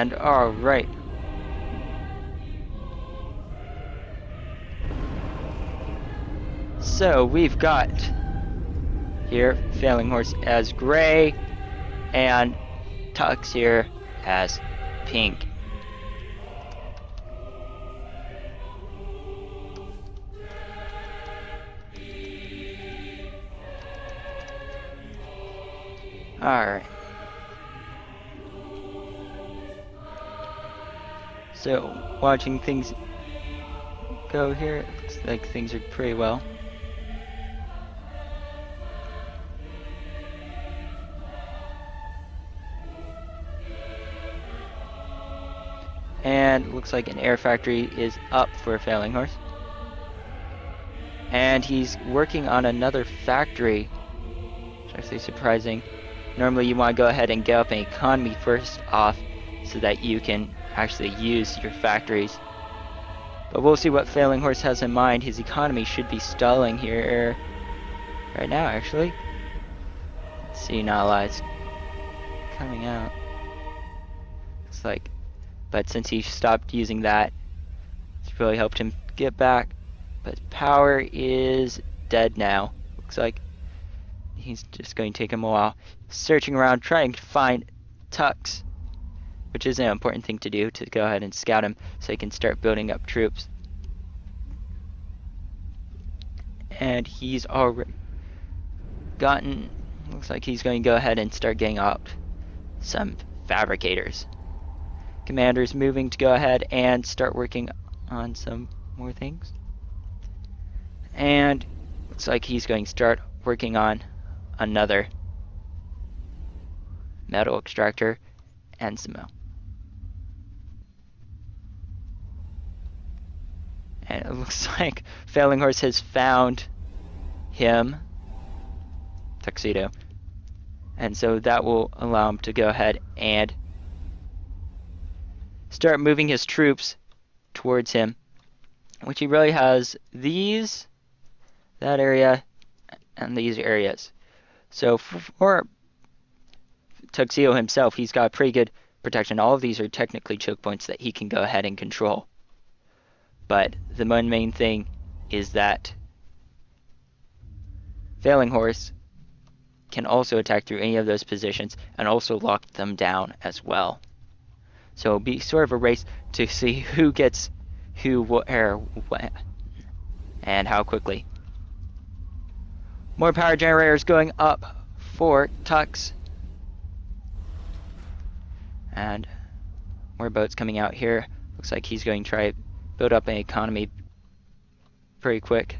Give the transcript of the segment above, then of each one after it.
And alright. So we've got here Afailinghorse as gray and Tux here as pink. Alright. So, watching things go here, it looks like things are pretty well. And looks like an air factory is up for Afailinghorse. And he's working on another factory, which is actually surprising. Normally you want to go ahead and get up an economy first off so that you can actually use your factories. But we'll see what Afailinghorse has in mind. His economy should be stalling here right now, actually. Let's see, not allies coming out. Looks like, but since he stopped using that, it's really helped him get back. But power is dead now. Looks like he's just going to take him a while. Searching around, trying to find Tux, which is an important thing to do, to go ahead and scout him so he can start building up troops. And he's already gotten, looks like he's going to go ahead and start getting out some fabricators. Commander's moving to go ahead and start working on some more things. And looks like he's going to start working on another metal extractor and some more. And it looks like Afailinghorse has found him, Tuxedo. And so that will allow him to go ahead and start moving his troops towards him, which he really has these, that area, and these areas. So for Tuxedo himself, he's got pretty good protection. All of these are technically choke points that he can go ahead and control. But the one main thing is that Afailinghorse can also attack through any of those positions and also lock them down as well. So it'll be sort of a race to see who gets who, where, when, and how quickly. More power generators going up for Tux. And more boats coming out here. Looks like he's going to try to build up an economy pretty quick.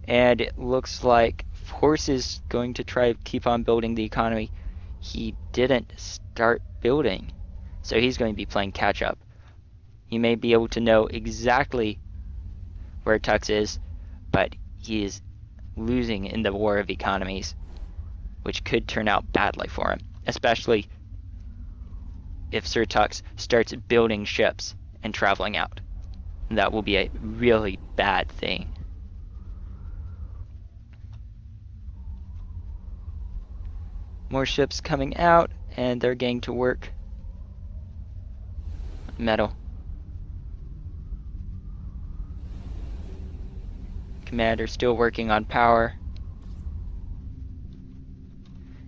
And it looks like Horse is going to try to keep on building the economy he didn't start building. So he's going to be playing catch up. He may be able to know exactly where Tux is, but he is losing in the war of economies, which could turn out badly for him, especially if Sir Tux starts building ships and traveling out. That will be a really bad thing. More ships coming out, and they're getting to work. Metal. Commander still working on power.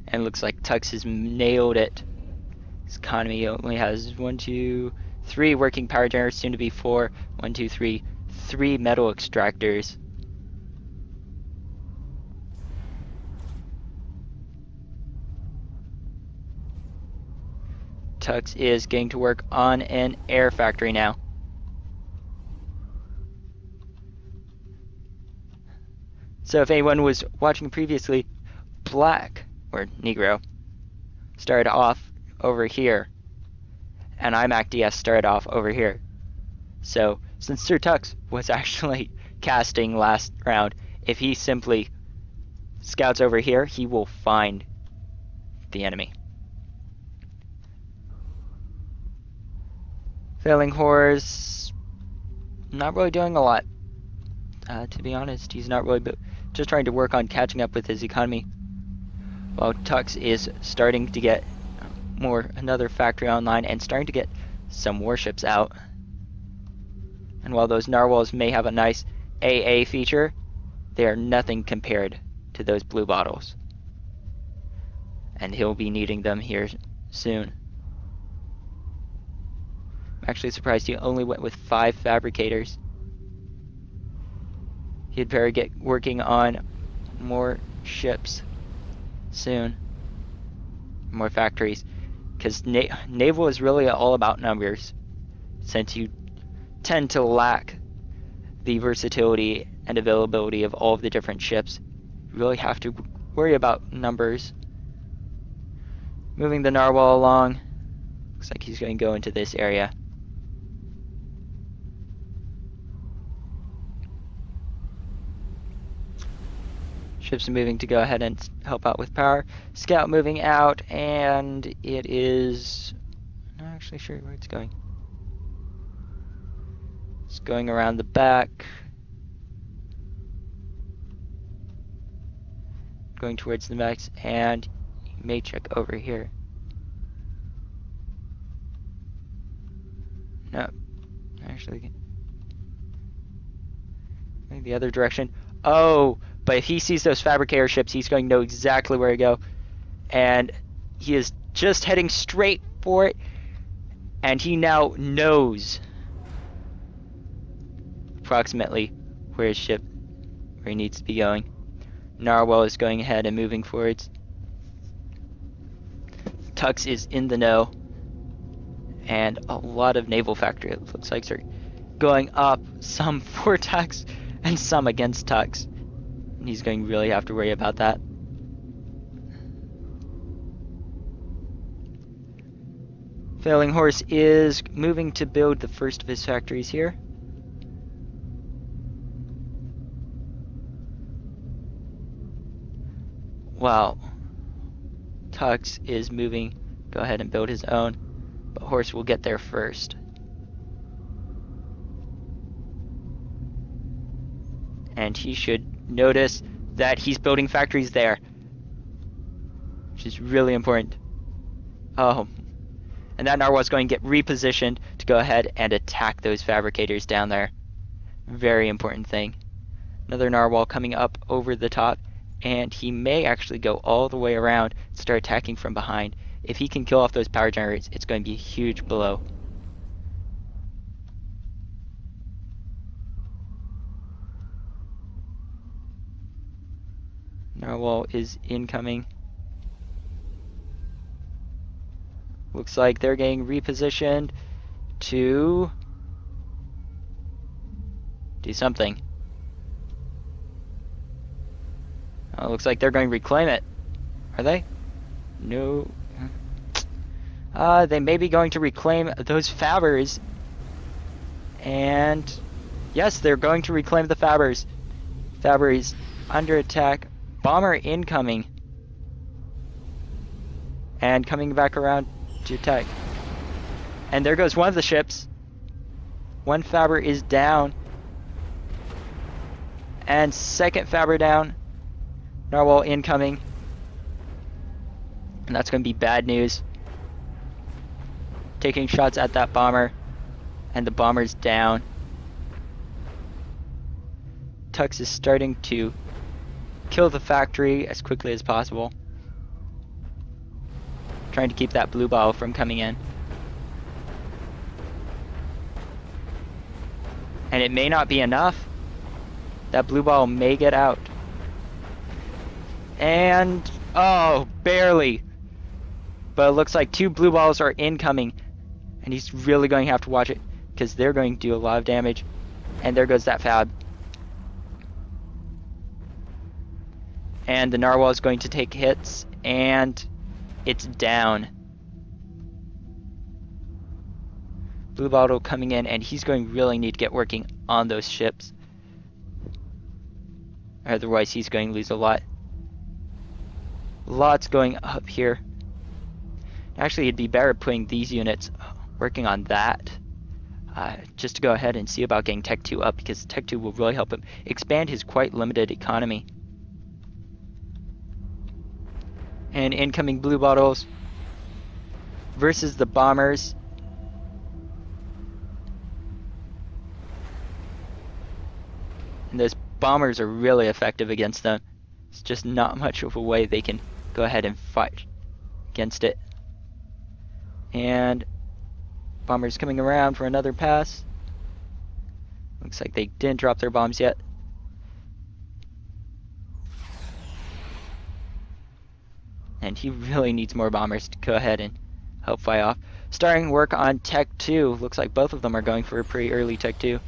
And looks like Tux has nailed it. His economy only has 1, 2, 3 working power generators, soon to be 4. 1, 2, 3. 3 metal extractors. Tux is getting to work on an air factory now. So if anyone was watching previously, Black, or Negro, started off over here, and IMAC-DS started off over here. So since Sir Tux was actually casting last round, if he simply scouts over here, he will find the enemy. Afailinghorse, not really doing a lot. To be honest, he's not really just trying to work on catching up with his economy. While Tux is starting to get another factory online and starting to get some warships out. And while those narwhals may have a nice AA feature, they are nothing compared to those blue bottles. And he'll be needing them here soon. I'm actually surprised he only went with 5 fabricators. He'd better get working on more ships soon. More factories. Because naval is really all about numbers. Since you tend to lack the versatility and availability of all of the different ships, you really have to worry about numbers. Moving the narwhal along. Looks like he's going to go into this area. Ships are moving to go ahead and help out with power. Scout moving out, and it is... I'm not actually sure where it's going. It's going around the back. Going towards the mechs, and you may check over here. No. Actually... maybe the other direction. Oh! But if he sees those fabricator ships, he's going to know exactly where to go. And he is just heading straight for it. And he now knows approximately where his ship, where he needs to be going. Narwhal is going ahead and moving forwards. Tux is in the know. And a lot of naval factory, it looks like, are going up. Some for Tux and some against Tux. He's going to really have to worry about that. Afailinghorse is moving to build the first of his factories here. While Tux is moving, go ahead and build his own, but Horse will get there first. And he should notice that he's building factories there, which is really important. Oh, and that narwhal is going to get repositioned to go ahead and attack those fabricators down there. Very important thing. Another narwhal coming up over the top, and he may actually go all the way around and start attacking from behind. If he can kill off those power generators, it's going to be a huge blow. Narwhal is incoming. Looks like they're getting repositioned to do something. Oh, looks like they're going to reclaim it. Are they? No. They may be going to reclaim those fabbers. And yes, they're going to reclaim the fabbers. Fabber is under attack. Bomber incoming. And coming back around to attack. And there goes one of the ships. One Fabber is down. And second Fabber down. Narwhal incoming. And that's going to be bad news. Taking shots at that bomber. And the bomber's down. Tux is starting to kill the factory as quickly as possible. Trying to keep that blue ball from coming in. And it may not be enough. That blue ball may get out. And, oh, barely. But it looks like 2 blue balls are incoming. And he's really going to have to watch it, because they're going to do a lot of damage. And there goes that fab. And the narwhal is going to take hits, and it's down. Blue bottle coming in, and he's going to really need to get working on those ships. Otherwise, he's going to lose a lot. Lots going up here. Actually, it'd be better putting these units working on that. Just to go ahead and see about getting Tech 2 up, because Tech 2 will really help him expand his quite limited economy. And incoming blue bottles. versus the bombers. And those bombers are really effective against them. It's just not much of a way they can go ahead and fight against it. And bombers coming around for another pass. Looks like they didn't drop their bombs yet. And he really needs more bombers to go ahead and help fight off. Starting work on Tech 2. Looks like both of them are going for a pretty early Tech 2.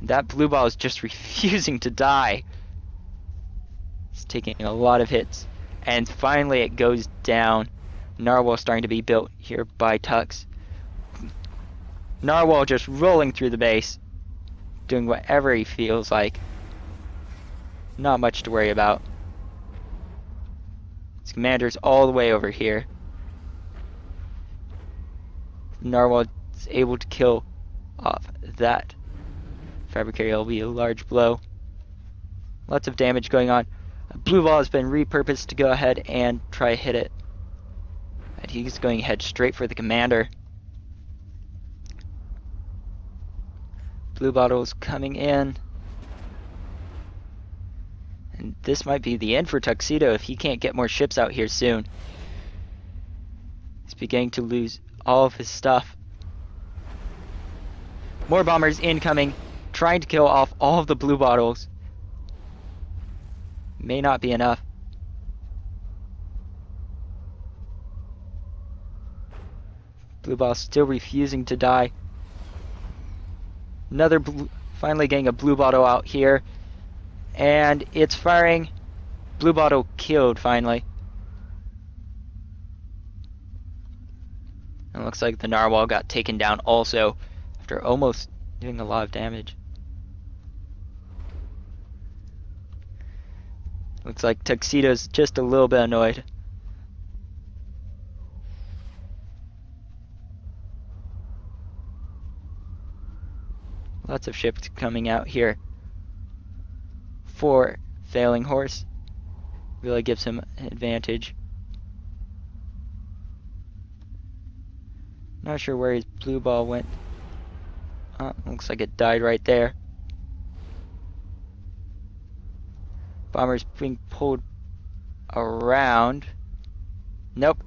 That blue ball is just refusing to die. It's taking a lot of hits. And finally it goes down. Narwhal starting to be built here by Tux. Narwhal just rolling through the base. Doing whatever he feels like. Not much to worry about. His commander's all the way over here. Narwhal is able to kill off that fabricator. Will be a large blow. Lots of damage going on. A blue ball has been repurposed to go ahead and try to hit it. And he's going ahead straight for the commander. Blue bottles coming in. And this might be the end for Tuxedo if he can't get more ships out here soon. He's beginning to lose all of his stuff. More bombers incoming, trying to kill off all of the blue bottles. May not be enough. Blue ball still refusing to die. Another blue, finally getting a blue bottle out here. And it's firing. Blue bottle killed finally. And it looks like the narwhal got taken down also after almost doing a lot of damage. Looks like Tuxedo's just a little bit annoyed. Lots of ships coming out here for Afailinghorse. Really gives him an advantage. Not sure where his blue ball went. Looks like it died right there. Bombers being pulled around. Nope.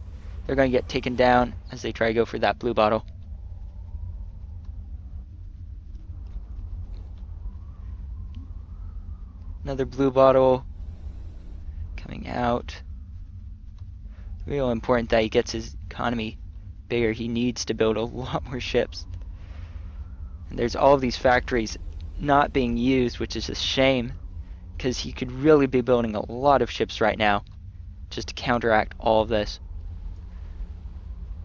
They're going to get taken down as they try to go for that blue bottle. Another blue bottle coming out. Real important that he gets his economy bigger. He needs to build a lot more ships. And there's all of these factories not being used, which is a shame, because he could really be building a lot of ships right now just to counteract all of this.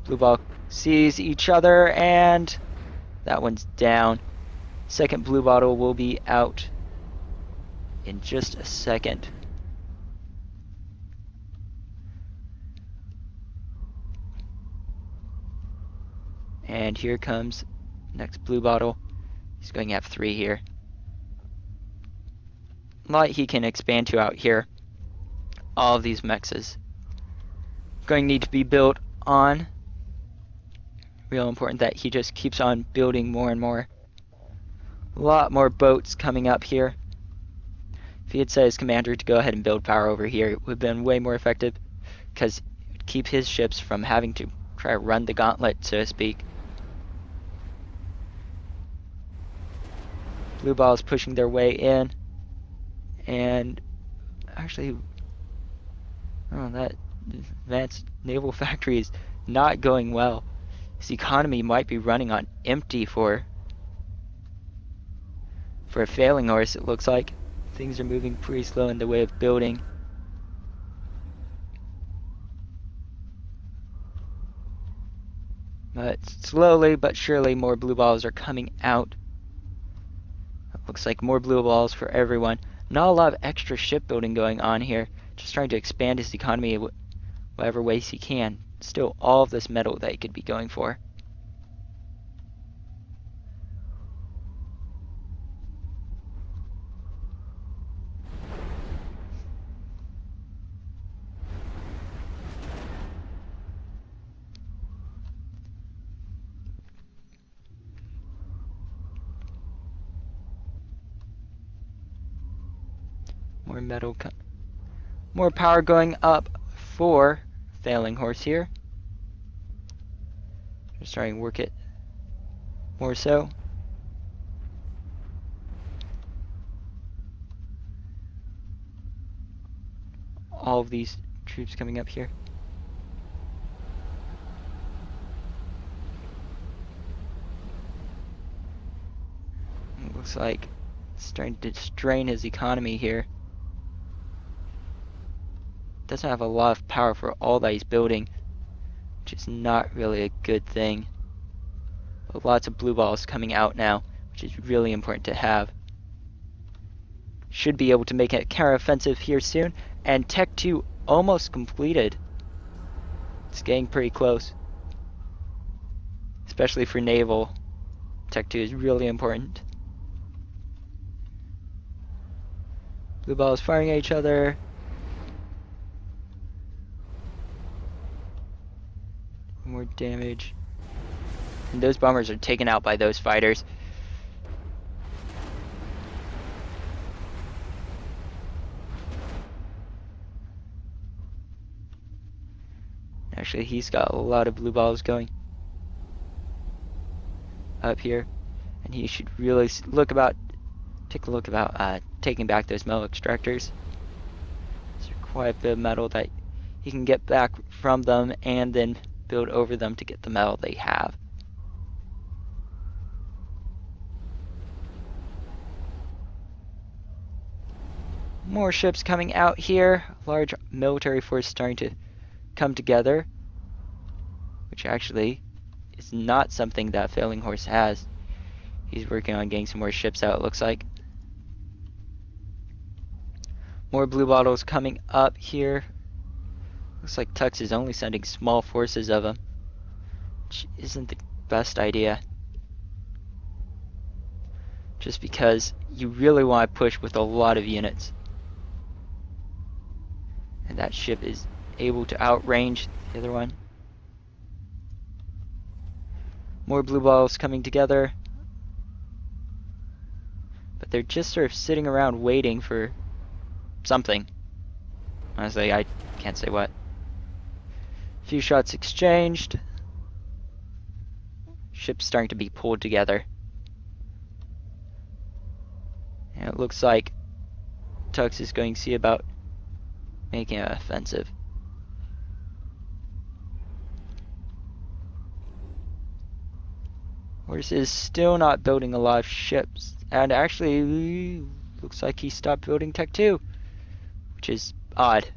Blue ball sees each other, and that one's down. Second blue bottle will be out in just a second. And here comes next blue bottle. He's going to have 3 here. A lot he can expand to out here. All of these mexes going to need to be built on. Real important that he just keeps on building more and more. A lot more boats coming up here. If he had set his commander to go ahead and build power over here, it would have been way more effective, because it would keep his ships from having to try to run the gauntlet, so to speak. Blue ball is pushing their way in, and actually, that advanced naval factory is not going well. His economy might be running on empty for Afailinghorse. It looks like things are moving pretty slow in the way of building. But slowly but surely more blue balls are coming out. Looks like more blue balls for everyone. Not a lot of extra shipbuilding going on here. Just trying to expand his economy whatever ways he can. Still all of this metal that he could be going for. More metal, more power going up for Afailinghorse here. Just trying to work it more so. All of these troops coming up here. It looks like it's starting to strain his economy here. Doesn't have a lot of power for all that he's building, which is not really a good thing. But lots of blue balls coming out now, which is really important to have. Should be able to make a counteroffensive here soon, and Tech 2 almost completed. It's getting pretty close. Especially for naval, Tech 2 is really important. Blue balls firing at each other. More damage. And those bombers are taken out by those fighters. Actually, he's got a lot of blue balls going up here, and he should really take a look about taking back those metal extractors. There's quite a bit of metal that he can get back from them, and then build over them to get the metal they have. More ships coming out here. Large military force starting to come together, which actually is not something that Afailinghorse has. He's working on getting some more ships out, it looks like. More blue bottles coming up here. Looks like Tux is only sending small forces of them, which isn't the best idea. Just because you really want to push with a lot of units. And that ship is able to outrange the other one. More blue balls coming together. But they're just sort of sitting around waiting for something. Honestly, I can't say what. Few shots exchanged. Ships starting to be pulled together. And it looks like Tux is going to see about making an offensive. Horse is still not building a lot of ships, and actually looks like he stopped building Tech 2, which is odd.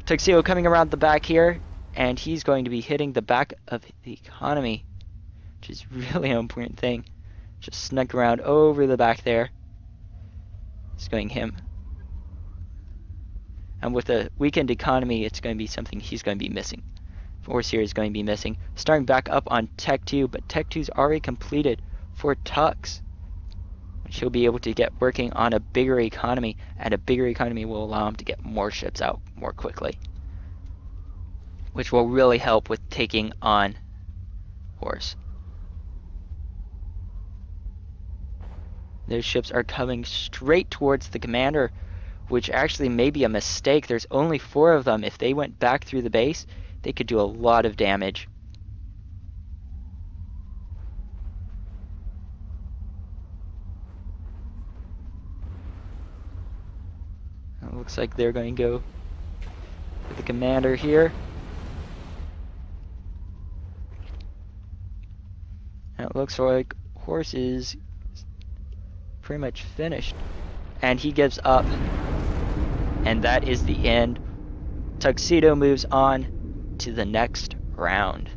Tuxedo coming around the back here, and he's going to be hitting the back of the economy, which is really an important thing. Just snuck around over the back there. It's going him. And with a weakened economy, it's going to be something he's going to be missing. Force here is going to be missing. Starting back up on Tech 2, but Tech 2's already completed for Tux, which he'll be able to get working on a bigger economy, and a bigger economy will allow him to get more ships out more quickly, which will really help with taking on Horse. Those ships are coming straight towards the commander, which actually may be a mistake. There's only 4 of them. If they went back through the base, they could do a lot of damage. It looks like they're going to go for the commander here. And it looks like Horse is pretty much finished. And he gives up. And that is the end. Tuxedo moves on to the next round.